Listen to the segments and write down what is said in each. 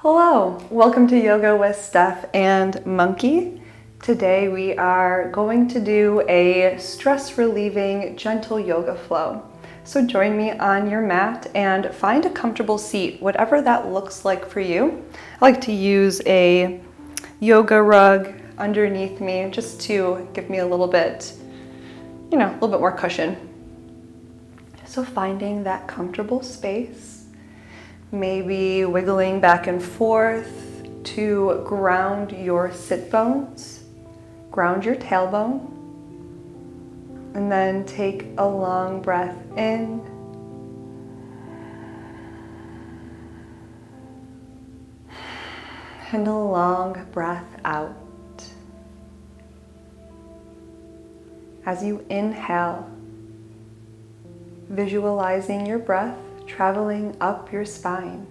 Hello, welcome to Yoga with Steff and Monkey. Today we are going to do a stress relieving gentle yoga flow. So join me on your mat and find a comfortable seat, whatever that looks like for you. I like to use a yoga rug underneath me just to give me a little bit more cushion. So finding that comfortable space. Maybe wiggling back and forth to ground your sit bones, ground your tailbone, and then take a long breath in and a long breath out. As you inhale, visualizing your breath traveling up your spine,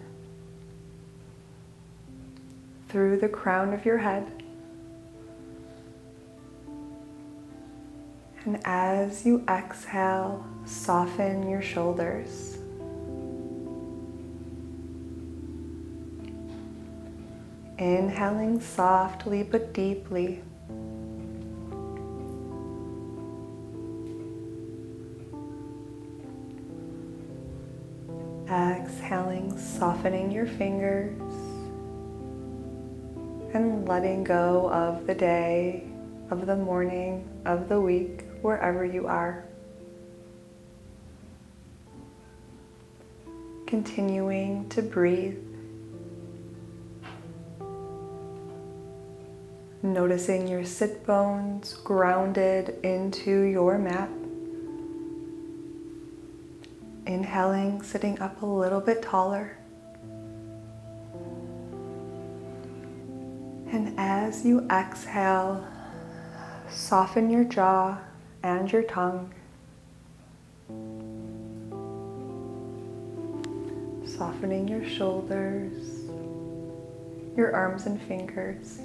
through the crown of your head. And as you exhale, soften your shoulders. Inhaling softly but deeply. Exhaling, softening your fingers and letting go of the day, of the morning, of the week, wherever you are. Continuing to breathe. Noticing your sit bones grounded into your mat. Inhaling, sitting up a little bit taller. And as you exhale, soften your jaw and your tongue. Softening your shoulders, your arms and fingers.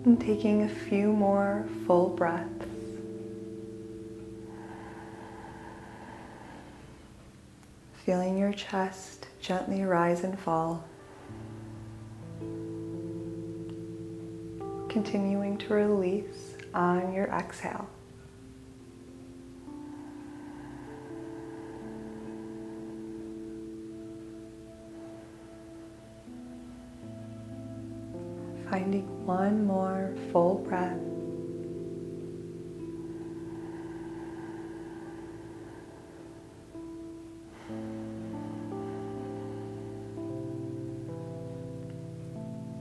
And taking a few more full breaths. Feeling your chest gently rise and fall. Continuing to release on your exhale. Finding one more full breath.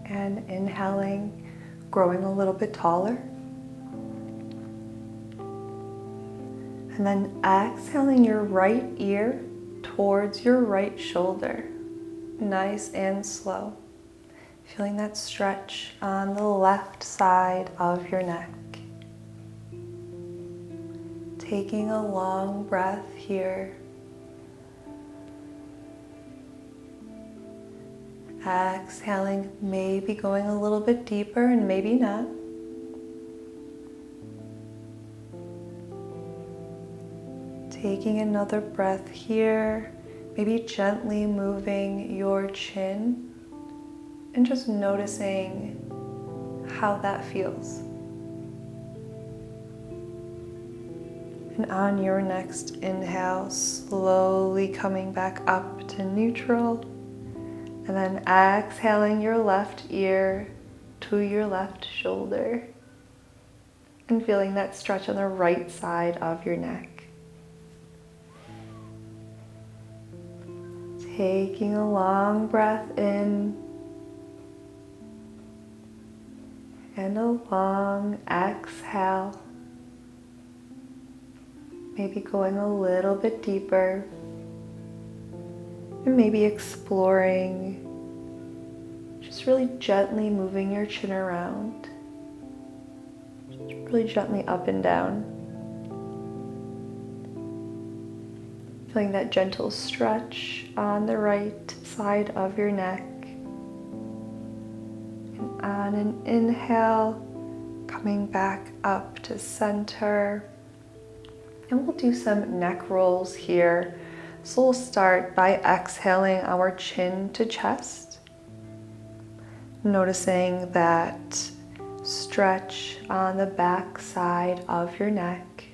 And inhaling, growing a little bit taller. And then exhaling your right ear towards your right shoulder. Nice and slow. Feeling that stretch on the left side of your neck. Taking a long breath here. Exhaling, maybe going a little bit deeper and maybe not. Taking another breath here, maybe gently moving your chin and just noticing how that feels. And on your next inhale, slowly coming back up to neutral. And then exhaling your left ear to your left shoulder. And feeling that stretch on the right side of your neck. Taking a long breath in. And a long exhale. Maybe going a little bit deeper. And maybe exploring, just really gently moving your chin around, just really gently up and down. Feeling that gentle stretch on the right side of your neck. And on an inhale, coming back up to center. And we'll do some neck rolls here. So we'll start by exhaling our chin to chest, noticing that stretch on the back side of your neck.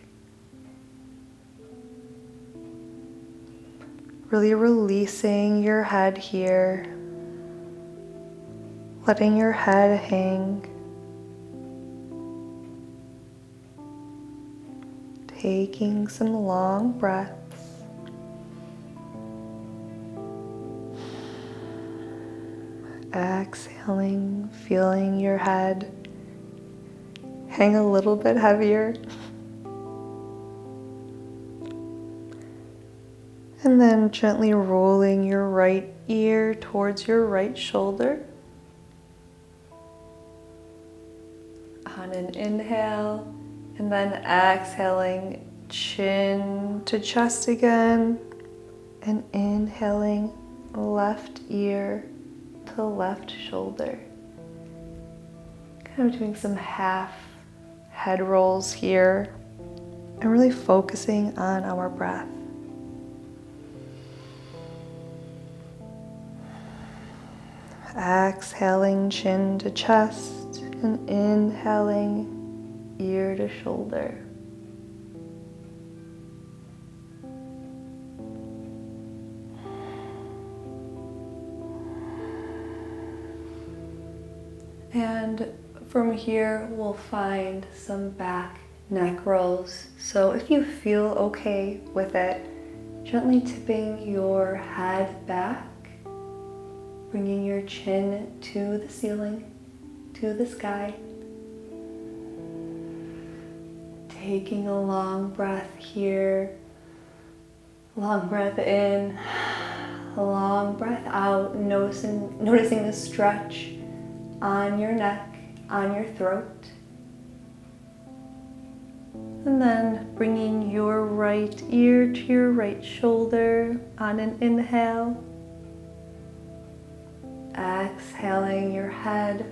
Really releasing your head here, letting your head hang. Taking some long breaths. Exhaling, feeling your head hang a little bit heavier. And then gently rolling your right ear towards your right shoulder. On an inhale, and then exhaling, chin to chest again, and inhaling, left ear to left shoulder. Kind of doing some half head rolls here, and really focusing on our breath. Exhaling, chin to chest, and inhaling, ear to shoulder. And from here, we'll find some back neck rolls. So if you feel okay with it, gently tipping your head back, bringing your chin to the ceiling, to the sky. Taking a long breath here. Long breath in, long breath out, noticing the stretch on your neck, on your throat. And then bringing your right ear to your right shoulder on an inhale. Exhaling, your head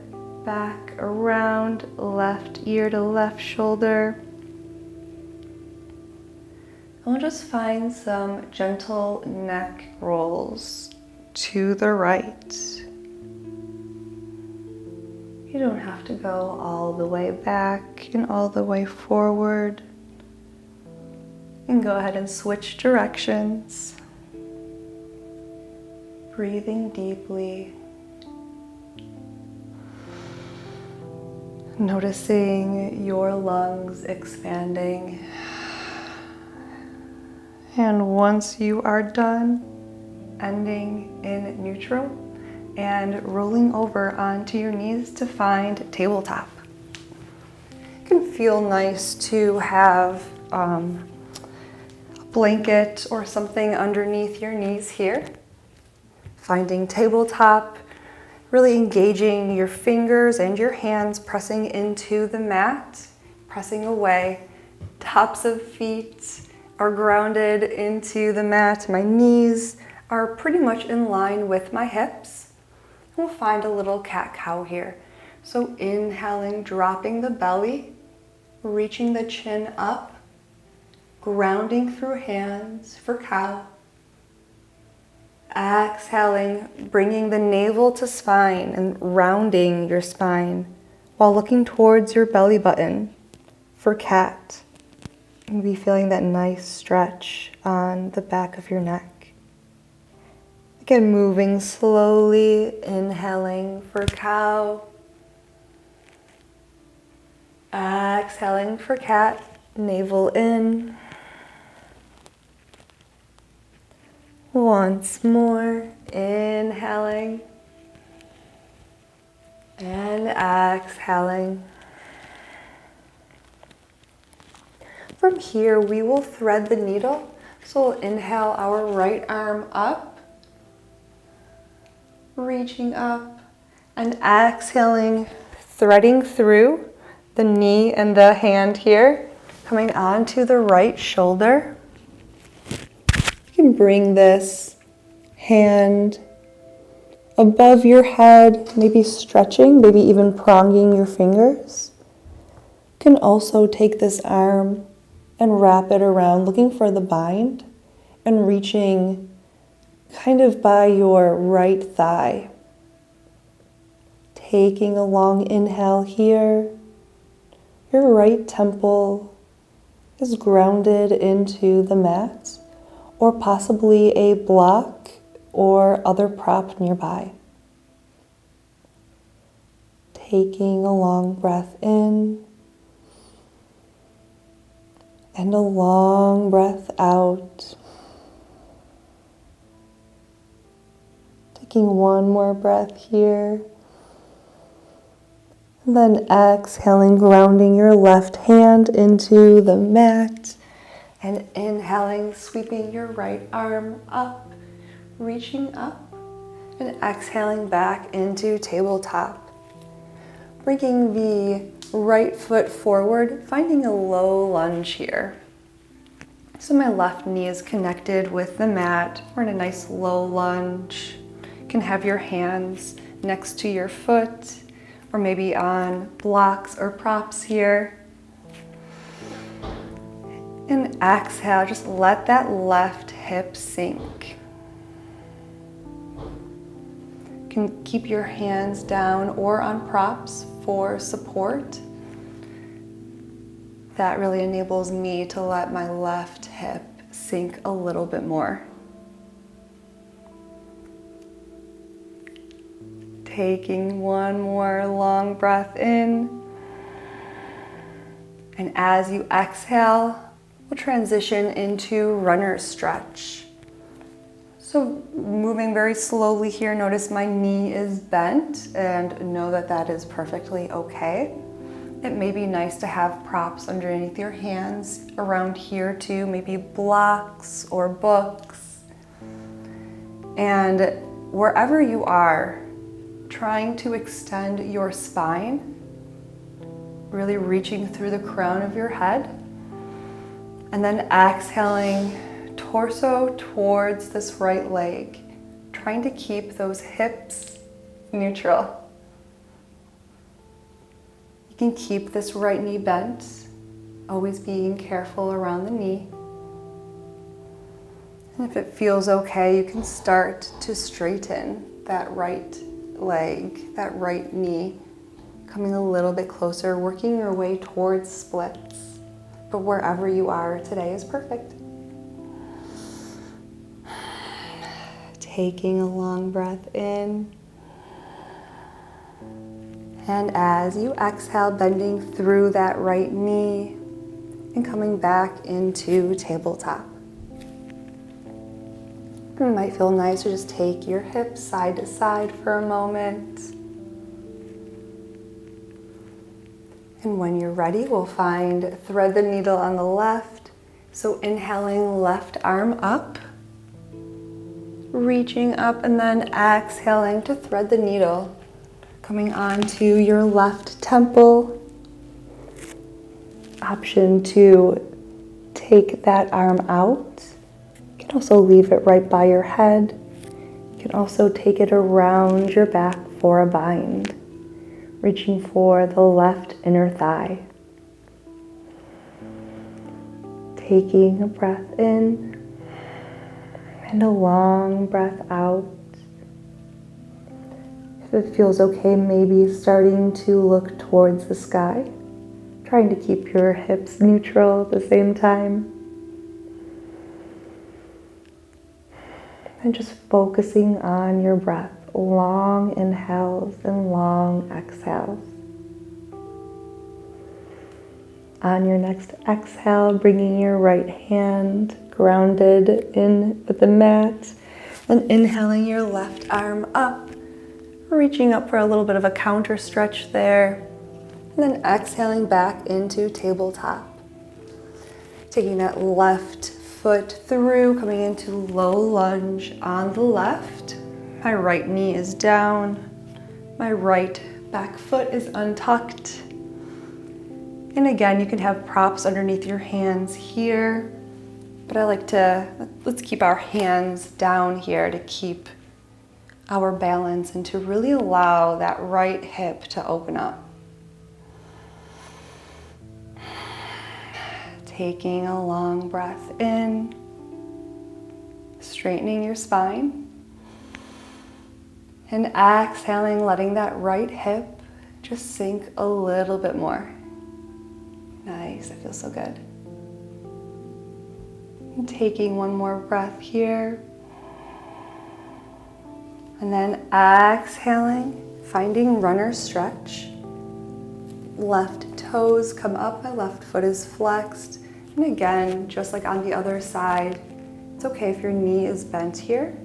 back around, left ear to left shoulder. And we'll just find some gentle neck rolls to the right. You don't have to go all the way back and all the way forward. And go ahead and switch directions. Breathing deeply. Noticing your lungs expanding. And once you are done, ending in neutral and rolling over onto your knees to find tabletop. It can feel nice to have a blanket or something underneath your knees here. Finding tabletop, really engaging your fingers and your hands, pressing into the mat, pressing away. Tops of feet are grounded into the mat. My knees are pretty much in line with my hips. We'll find a little cat-cow here. So inhaling, dropping the belly, reaching the chin up, grounding through hands for cow. Exhaling, bringing the navel to spine and rounding your spine while looking towards your belly button for cat. You'll be feeling that nice stretch on the back of your neck. Again, moving slowly, inhaling for cow. Exhaling for cat, navel in. Once more, inhaling and exhaling. From here, we will thread the needle. So we'll inhale our right arm up, reaching up, and exhaling, threading through the knee and the hand here, coming onto the right shoulder. You can bring this hand above your head, maybe stretching, maybe even pronging your fingers. You can also take this arm and wrap it around, looking for the bind, and reaching kind of by your right thigh. Taking a long inhale here. Your right temple is grounded into the mat or possibly a block or other prop nearby. Taking a long breath in and a long breath out. Taking one more breath here. And then exhaling, grounding your left hand into the mat. And inhaling, sweeping your right arm up, reaching up. And exhaling back into tabletop. Bringing the right foot forward, finding a low lunge here. So my left knee is connected with the mat. We're in a nice low lunge. You can have your hands next to your foot or maybe on blocks or props here. And exhale, just let that left hip sink. You can keep your hands down or on props for support. That really enables me to let my left hip sink a little bit more. Taking one more long breath in. And as you exhale, we'll transition into runner's stretch. So moving very slowly here, notice my knee is bent and know that that is perfectly okay. It may be nice to have props underneath your hands around here too, maybe blocks or books. And wherever you are, trying to extend your spine, really reaching through the crown of your head, and then exhaling, torso towards this right leg, trying to keep those hips neutral. You can keep this right knee bent, always being careful around the knee. And if it feels okay, you can start to straighten that right leg, that right knee, coming a little bit closer, working your way towards splits. But wherever you are today is perfect. Taking a long breath in. And as you exhale, bending through that right knee and coming back into tabletop. It might feel nice to just take your hips side to side for a moment. And when you're ready, we'll find thread the needle on the left. So inhaling, left arm up, reaching up, and then exhaling to thread the needle, coming onto your left temple. Option to take that arm out. You can also leave it right by your head. You can also take it around your back for a bind, reaching for the left inner thigh. Taking a breath in and a long breath out. If it feels okay, maybe starting to look towards the sky, trying to keep your hips neutral at the same time. And just focusing on your breath, long inhales and long exhales. On your next exhale, bringing your right hand grounded in with the mat and inhaling your left arm up, reaching up for a little bit of a counter stretch there, and then exhaling back into tabletop. Taking that left foot through, coming into low lunge on the left. My right knee is down. My right back foot is untucked. And again, you can have props underneath your hands here, but I like to, let's keep our hands down here to keep our balance and to really allow that right hip to open up. Taking a long breath in straightening your spine. And exhaling, letting that right hip just sink a little bit more. Nice, it feels so good. And taking one more breath here. And then exhaling, finding runner stretch. Left toes come up, my left foot is flexed. And again, just like on the other side, it's okay if your knee is bent here.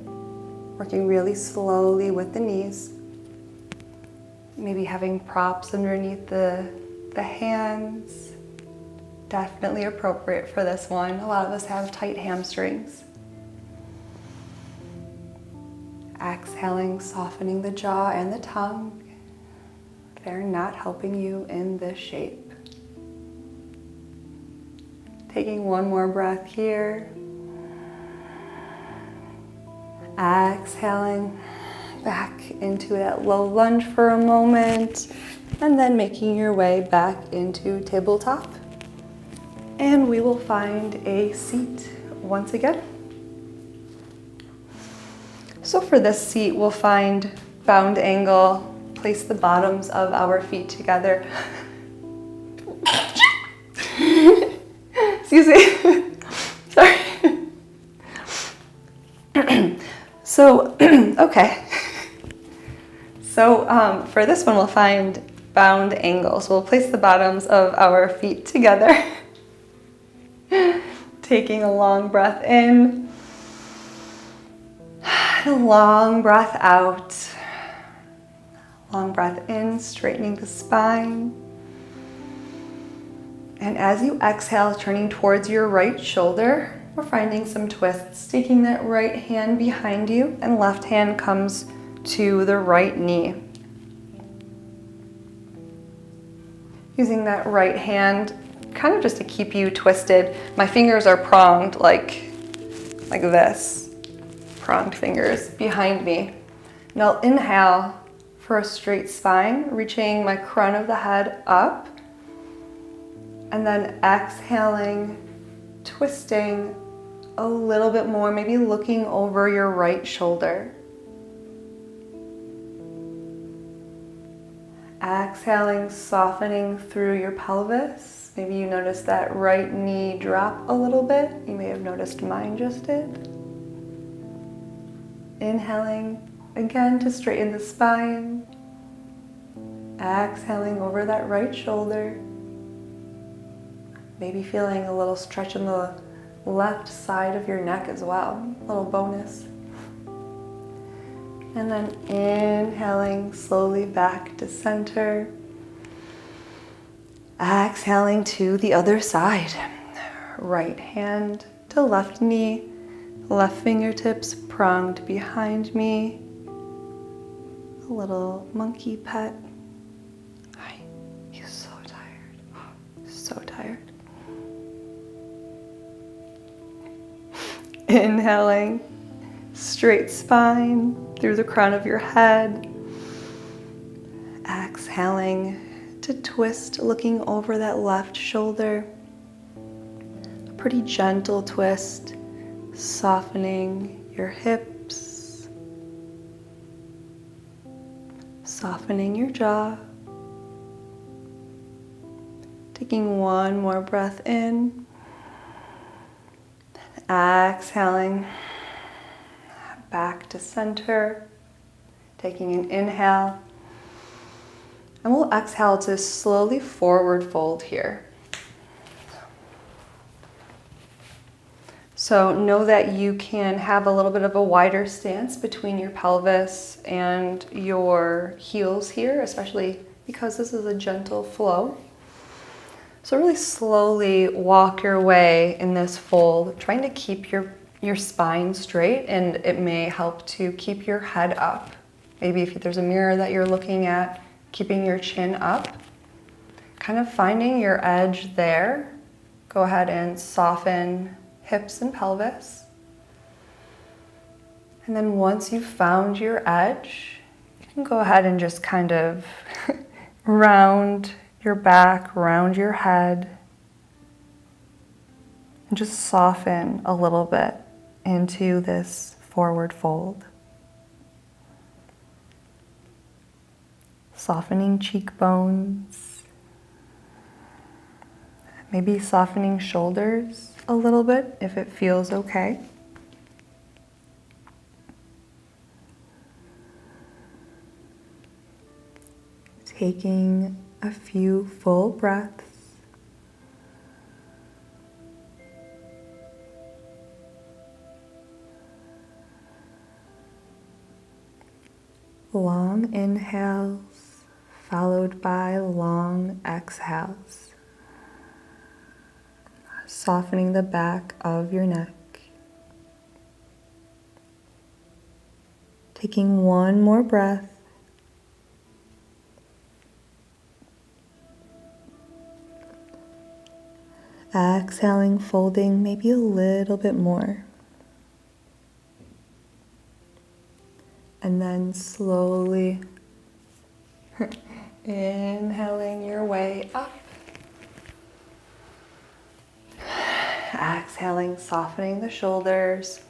Working really slowly with the knees. Maybe having props underneath the hands. Definitely appropriate for this one. A lot of us have tight hamstrings. Exhaling, softening the jaw and the tongue. They're not helping you in this shape. Taking one more breath here. Exhaling back into that low lunge for a moment, and then making your way back into tabletop. And we will find a seat once again. So for this seat, we'll find bound angle, place the bottoms of our feet together. Excuse me. Sorry. So, okay. So for this one, we'll find bound angle. So we'll place the bottoms of our feet together. Taking a long breath in. And a long breath out. Long breath in, straightening the spine. And as you exhale, turning towards your right shoulder, we're finding some twists, taking that right hand behind you and left hand comes to the right knee. Using that right hand kind of just to keep you twisted. My fingers are pronged like this. Pronged fingers behind me. And I'll inhale for a straight spine, reaching my crown of the head up. And then exhaling, twisting a little bit more, maybe looking over your right shoulder. Exhaling, softening through your pelvis. Maybe you notice that right knee drop a little bit. You may have noticed mine just did. Inhaling again to straighten the spine. Exhaling over that right shoulder. Maybe feeling a little stretch in the left side of your neck as well, a little bonus. And then inhaling slowly back to center. Exhaling to the other side. Right hand to left knee, left fingertips pronged behind me. A little monkey pet. Hi, he's so tired, so tired. Inhaling, straight spine through the crown of your head. Exhaling to twist, looking over that left shoulder. A pretty gentle twist, softening your hips, softening your jaw. Taking one more breath in. Exhaling back to center, taking an inhale, and we'll exhale to slowly forward fold here. So know that you can have a little bit of a wider stance between your pelvis and your heels here, especially because this is a gentle flow. So really slowly walk your way in this fold, trying to keep your spine straight, and it may help to keep your head up. Maybe if there's a mirror that you're looking at, keeping your chin up, kind of finding your edge there. Go ahead and soften hips and pelvis. And then once you've found your edge, you can go ahead and just kind of round your back, round your head, and just soften a little bit into this forward fold. Softening cheekbones, maybe softening shoulders a little bit if it feels okay. Taking a few full breaths. Long inhales followed by long exhales. Softening the back of your neck. Taking one more breath. Exhaling, folding maybe a little bit more. And then slowly inhaling your way up. Exhaling, softening the shoulders.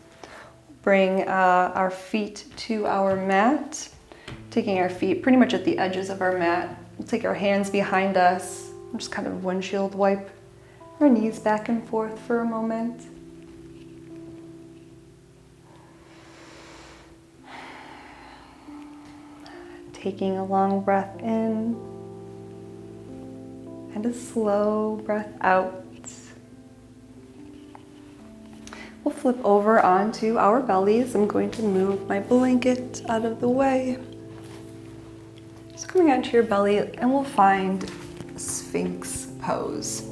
Bring our feet to our mat. Taking our feet pretty much at the edges of our mat. We'll take our hands behind us. Just kind of windshield wipe our knees back and forth for a moment. Taking a long breath in and a slow breath out. We'll flip over onto our bellies. I'm going to move my blanket out of the way. So coming onto your belly, and we'll find Sphinx pose.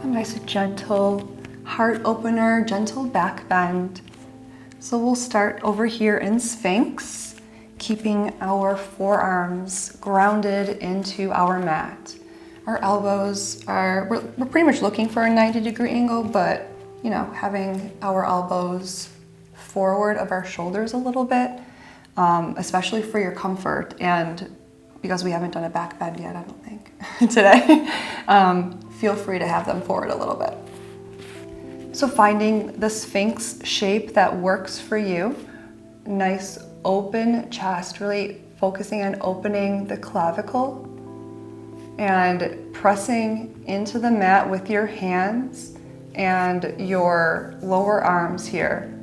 A nice gentle heart opener, gentle back bend. So we'll start over here in Sphinx, keeping our forearms grounded into our mat. Our elbows are, we're pretty much looking for a 90-degree angle, but having our elbows forward of our shoulders a little bit, especially for your comfort, and because we haven't done a back bend yet, I don't think, today, feel free to have them forward a little bit. So finding the Sphinx shape that works for you, nice open chest, really focusing on opening the clavicle and pressing into the mat with your hands and your lower arms here,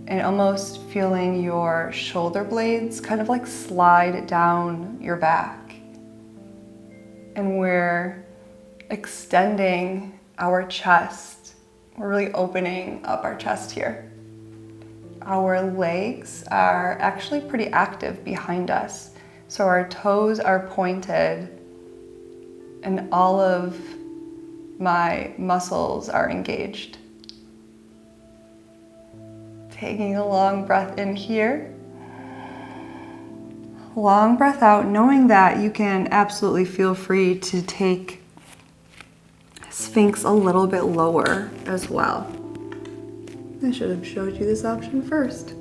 and almost feeling your shoulder blades kind of like slide down your back. And we're extending our chest. We're really opening up our chest here. Our legs are actually pretty active behind us. So our toes are pointed and all of my muscles are engaged. Taking a long breath in here. Long breath out, knowing that you can absolutely feel free to take Sphinx a little bit lower as well. I should have showed you this option first.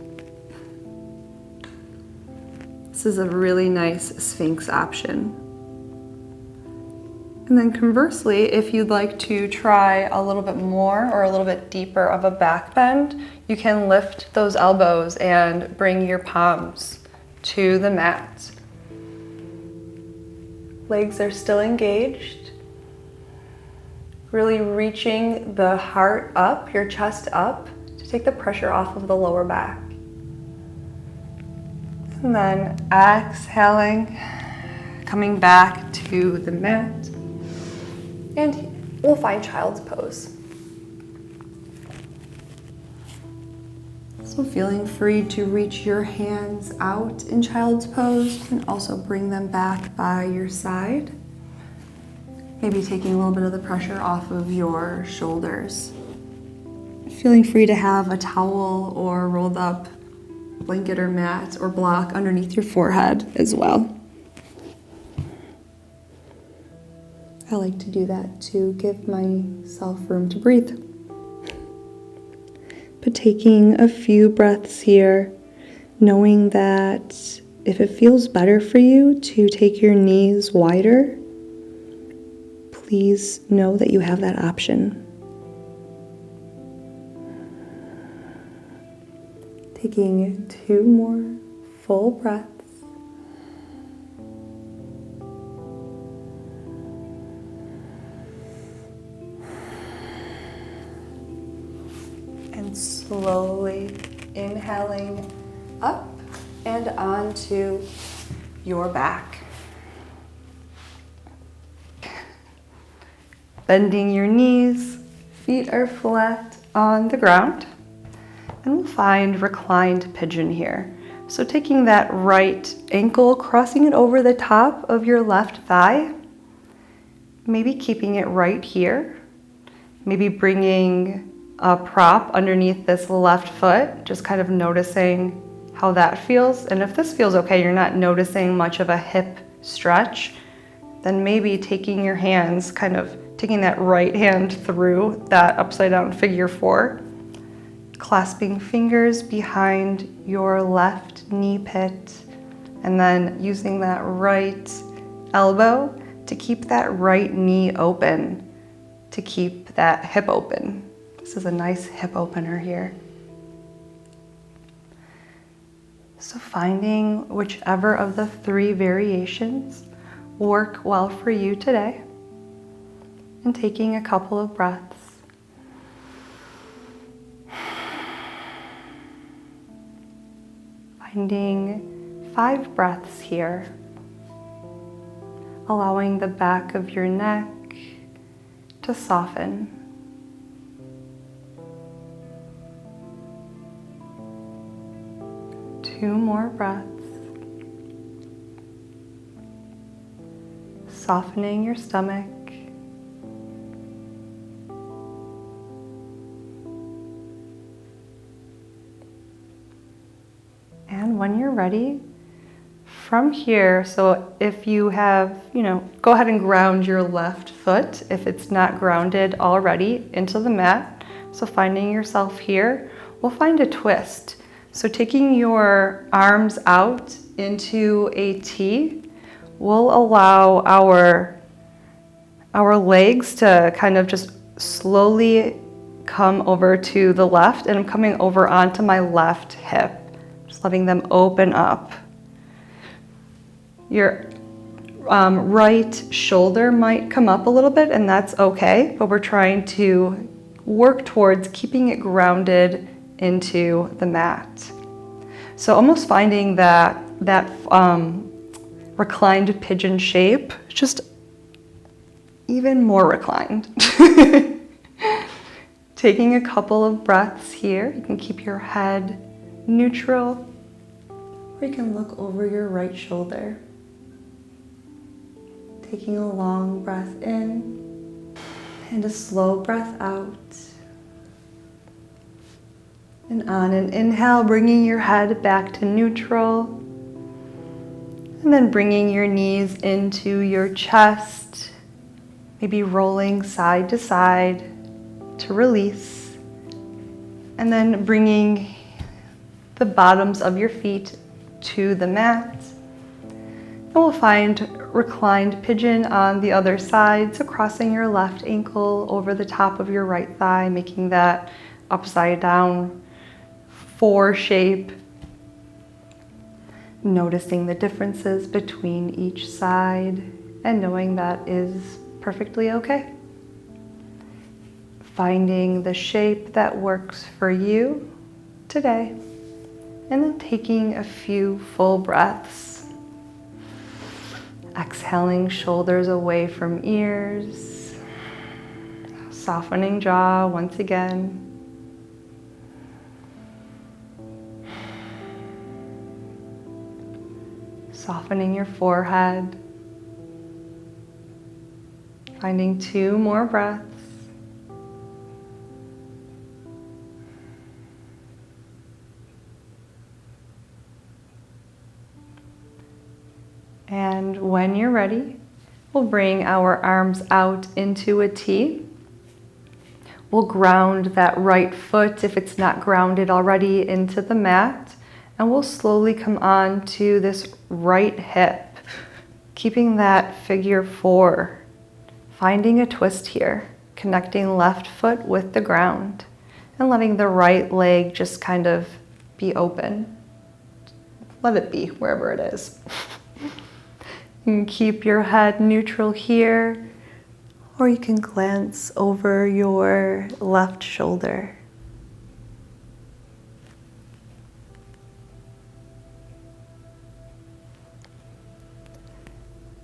This is a really nice Sphinx option. And then conversely, if you'd like to try a little bit more or a little bit deeper of a back bend, you can lift those elbows and bring your palms to the mat. Legs are still engaged. Really reaching the heart up, your chest up, to take the pressure off of the lower back. And then exhaling, coming back to the mat. And we'll find child's pose. So feeling free to reach your hands out in child's pose and also bring them back by your side. Maybe taking a little bit of the pressure off of your shoulders. Feeling free to have a towel or rolled up blanket or mat or block underneath your forehead as well. I like to do that to give myself room to breathe. But taking a few breaths here, knowing that if it feels better for you to take your knees wider, please know that you have that option. Taking 2 more full breaths. And slowly inhaling up and onto your back. Bending your knees, feet are flat on the ground. And we'll find reclined pigeon here. So taking that right ankle, crossing it over the top of your left thigh, maybe keeping it right here. Maybe bringing a prop underneath this left foot, just kind of noticing how that feels. And if this feels okay, you're not noticing much of a hip stretch, then maybe taking your hands, kind of taking that right hand through that upside down figure 4, clasping fingers behind your left knee pit, and then using that right elbow to keep that right knee open, to keep that hip open. This is a nice hip opener here. So finding whichever of the 3 variations work well for you today, and taking a couple of breaths. Finding 5 breaths here, allowing the back of your neck to soften. Two more breaths, softening your stomach. And when you're ready, from here, so if you have, go ahead and ground your left foot, if it's not grounded already, into the mat. So finding yourself here, we'll find a twist. So taking your arms out into a T will allow our legs to kind of just slowly come over to the left, and I'm coming over onto my left hip. Just letting them open up. Your right shoulder might come up a little bit, and that's okay, but we're trying to work towards keeping it grounded into the mat. So almost finding that reclined pigeon shape, just even more reclined. Taking a couple of breaths here. You can keep your head neutral, or you can look over your right shoulder. Taking a long breath in and a slow breath out. And on an inhale, bringing your head back to neutral. And then bringing your knees into your chest, maybe rolling side to side to release. And then bringing the bottoms of your feet to the mat. And we'll find reclined pigeon on the other side. So crossing your left ankle over the top of your right thigh, making that upside down 4 shape. Noticing the differences between each side and knowing that is perfectly okay. Finding the shape that works for you today, and then taking a few full breaths. Exhaling, shoulders away from ears. Softening jaw once again. Softening your forehead. Finding 2 more breaths. And when you're ready, we'll bring our arms out into a T. We'll ground that right foot, if it's not grounded already, into the mat. And we'll slowly come on to this right hip, keeping that figure 4. Finding a twist here, connecting left foot with the ground, and letting the right leg just kind of be open. Let it be wherever it is. You can keep your head neutral here, or you can glance over your left shoulder.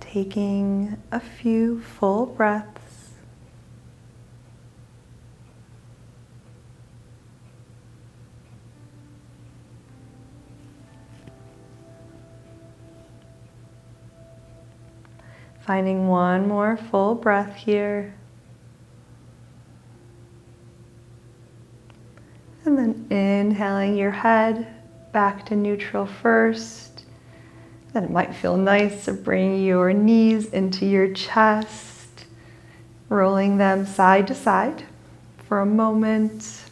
Taking a few full breaths. Finding one more full breath here. And then inhaling your head back to neutral first. Then it might feel nice to bring your knees into your chest, rolling them side to side for a moment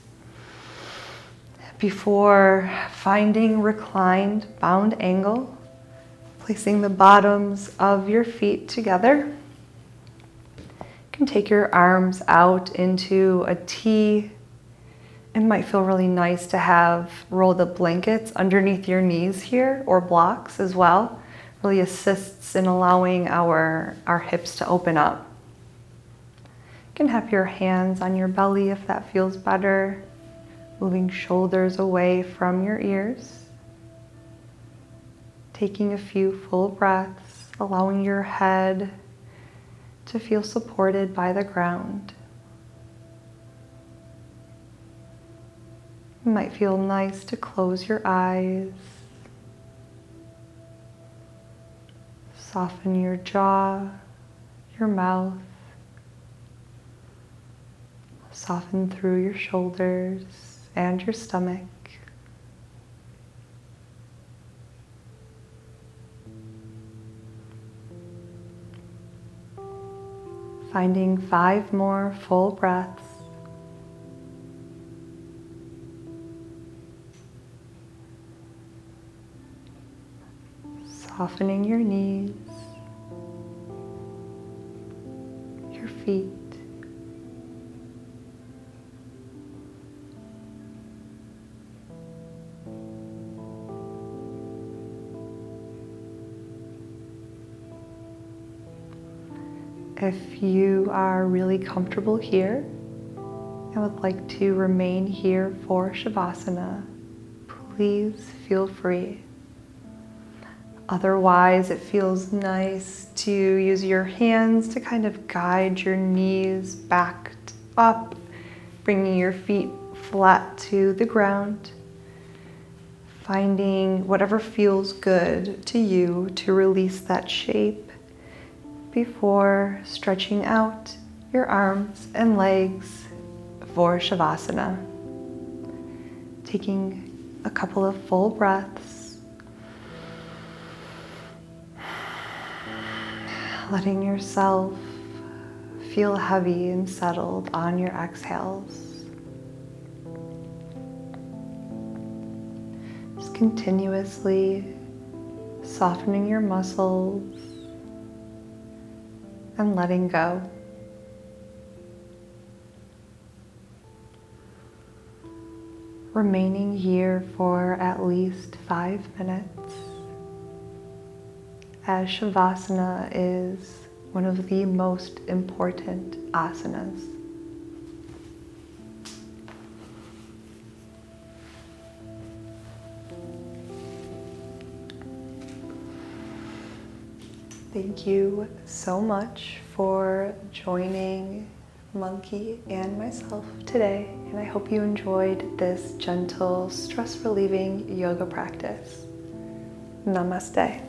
before finding reclined bound angle. Placing the bottoms of your feet together. You can take your arms out into a T. It might feel really nice to have roll the blankets underneath your knees here, or blocks as well. Really assists in allowing our hips to open up. You can have your hands on your belly if that feels better. Moving shoulders away from your ears. Taking a few full breaths, allowing your head to feel supported by the ground. It might feel nice to close your eyes. Soften your jaw, your mouth. Soften through your shoulders and your stomach. Finding 5 more full breaths. Softening your knees, your feet. If you are really comfortable here and would like to remain here for Shavasana, please feel free. Otherwise, it feels nice to use your hands to kind of guide your knees back up, bringing your feet flat to the ground. Finding whatever feels good to you to release that shape before stretching out your arms and legs for Shavasana. Taking a couple of full breaths. Letting yourself feel heavy and settled on your exhales. Just continuously softening your muscles and letting go. Remaining here for at least 5 minutes, as Shavasana is one of the most important asanas. Thank you so much for joining Monkey and myself today, and I hope you enjoyed this gentle, stress-relieving yoga practice. Namaste.